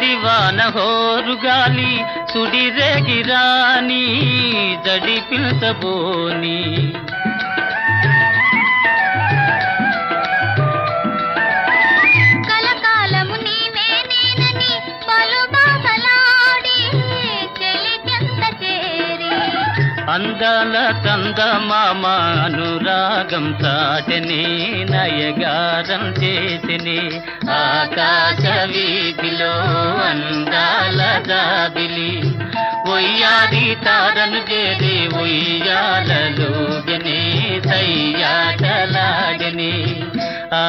జడివాన హోరుగాలి సుడిరేగిరాని జడి పిల్చబోని కలకాలము నీవే నేనని పలు బాసలాడి చెలికెంత చేరి అందాల చందమామ అనురాగం చాటని నయగారం చేసిని ఆకాశ వీధిలో అందాల జాబిలి ఒయ్యాది తారను చేరి ఉయ్యాలలోగని సయ్యాటలాడని ఆ